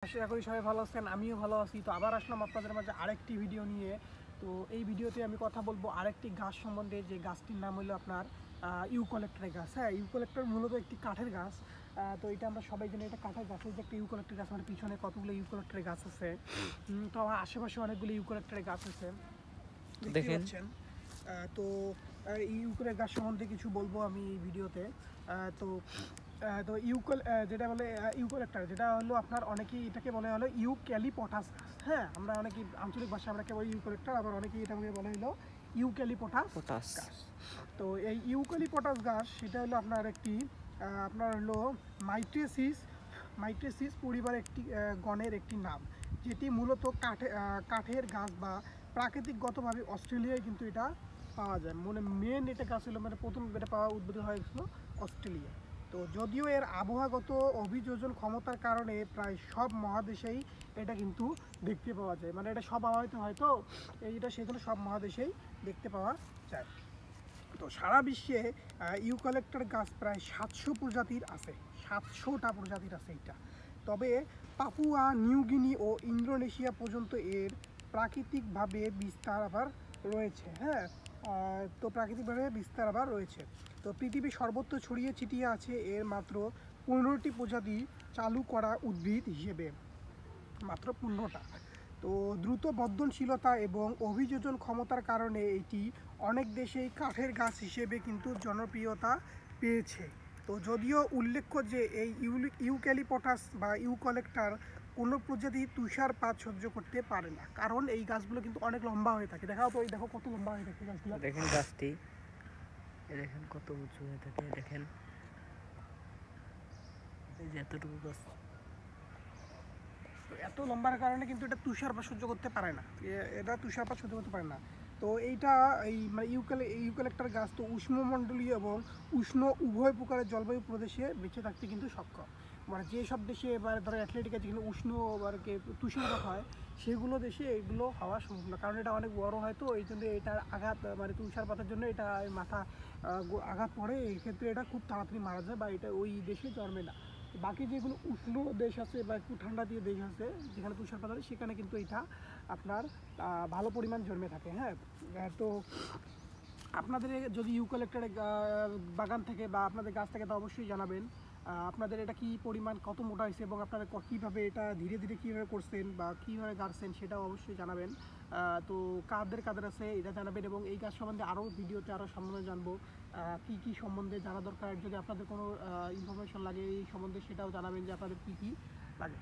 আশা করি সবাই ভালো আছেন, আমিও ভালো আছি। তো আবার আসলাম আপনাদের মাঝে আরেকটি ভিডিও নিয়ে। তো এই ভিডিওতে আমি কথা বলবো আরেকটি গাছ সম্বন্ধে, যে গাছটির নাম হলো আপনার ইউক্যালিপটাস গাছ। হ্যাঁ, ইউক্যালিপটাস মূলত একটি কাঠের গাছ। তো এটা আমরা সবাই জানি, এটা কাঠের গাছ। এই যে একটা ইউক্যালিপটাস গাছ, আমার পিছনে কতগুলো ইউক্যালিপটাস গাছ আছে। তো আমার আশেপাশে অনেকগুলো ইউক্যালিপটাস গাছ আছে, দেখতে পাচ্ছেন। তো এই ইউক্যালিপটাস গাছ সম্বন্ধে কিছু বলবো আমি এই ভিডিওতে। তো তো যেটা বলে ইউক্যালিপটাস, যেটা হলো আপনার অনেকেই এটাকে বলে হলো ইউক্যালিপটাস গাছ। হ্যাঁ, আমরা অনেকেই আঞ্চলিক ভাষায় আমরা বলি ইউক্যালিপটাস, আবার অনেকেই এটাকে বলে হলো ইউক্যালিপটাস গাছ। তো এই ইউক্যালিপটাস গাছ সেটা হলো আপনার একটি আপনার হলো মাইট্রেসিস পরিবার একটি গণের একটি নাম, যেটি মূলত কাঠের গাছ বা প্রাকৃতিকগতভাবে অস্ট্রেলিয়ায় কিন্তু এটা পাওয়া যায়। মেন এটা গাছ হলো প্রথম এটা পাওয়া উদ্ভিদ হয়েছিল অস্ট্রেলিয়া। তো যদিও এর আবহাওয়াগত অভিযোজন ক্ষমতার কারণে প্রায় সব মহাদেশেই এটা কিন্তু দেখতে পাওয়া যায়। এটা সব আবহাওয়াতে হয়তো এইটা সেজন্য সব মহাদেশেই দেখতে পাওয়া যায়। তো সারা বিশ্বে ইউক্যালিপটাস গাছ প্রায় 700 প্রজাতির আছে, 700টা প্রজাতির আছে এটা। তবে পাপুয়া নিউগিনি ও ইন্দোনেশিয়া পর্যন্ত এর প্রাকৃতিকভাবে বিস্তার আবার রয়েছে। হ্যাঁ, তো প্রাকৃতিকভাবে বিস্তার আবার রয়েছে। তো পৃথিবীর সর্বত্র ছড়িয়ে ছিটিয়ে আছে এর মাত্র 15টি প্রজাতি চালু করা উদ্ভিদ হিসেবে, মাত্র 15টা। তো দ্রুত বর্ধনশীলতা এবং অভিযোজন ক্ষমতার কারণে এটি অনেক দেশেই কাঠের গাছ হিসেবে কিন্তু জনপ্রিয়তা পেয়েছে। তো যদিও উল্লেখ্য যে এই ইউক্যালিপটাস বা ইউক্যালিপটাস কোনো প্রজাতি তুষারপাত সহ্য করতে পারে না, কারণ এই গাছগুলো কিন্তু অনেক লম্বা হয়ে থাকে। দেখাও তো, এই দেখো কত লম্বা হয়ে থাকে গাছগুলো। দেখেন গাছটি, দেখেন কত উঁচু হয়ে থাকে। দেখেন এই যে এতটুকু গাছ, তো এত লম্বার কারণে কিন্তু এটা তুষারপাত সহ্য করতে পারে না, এটা তুষারপাত সহ্য করতে পারে না। তো এইটা এই ইউক্যালিপটাস গাছ তো উষ্ণমণ্ডলীয় এবং উষ্ণ উভয় প্রকারের জলবায়ু প্রদেশে বেঁচে থাকতে কিন্তু সক্ষম। যেসব দেশে এবার ধরো অ্যাটলান্টিক আছে, যেখানে উষ্ণ তুষারপাত হয়, সেগুলো দেশে এগুলো হওয়া সম্ভব না, কারণ এটা অনেক বড় হয়। তো এই জন্য এটার আঘাত তুষারপাতের জন্য এটা মাথা আঘাত পড়ে, এই ক্ষেত্রে এটা খুব তাড়াতাড়ি মারা যায় বা এটা ওই দেশে জন্মে না। বাকি যেগুলো উষ্ণ দেশ আছে বা একটু ঠান্ডা দিয়ে দেশ আছে, যেখানে তুষারপাত হয়, সেখানে কিন্তু এটা আপনার ভালো পরিমাণ জন্মে থাকে। হ্যাঁ, তো আপনাদের যদি ইউক্যালিপটাস বাগান থেকে বা আপনাদের গাছ থেকে, তো অবশ্যই জানাবেন আপনাদের এটা কি পরিমাণ, কত মোটা হয়েছে এবং আপনারা কীভাবে এটা ধীরে ধীরে কীভাবে করছেন বা কীভাবে গাড়ছেন, সেটাও অবশ্যই জানাবেন। তো কাদের আছে এটা জানাবেন, এবং এই গাছ সম্বন্ধে আরও ভিডিওতে আরও সম্বন্ধে জানবো, কী সম্বন্ধে জানা দরকার। যদি আপনাদের কোনো ইনফরমেশন লাগে এই সম্বন্ধে, সেটাও জানাবেন যে আপনাদের কী লাগে।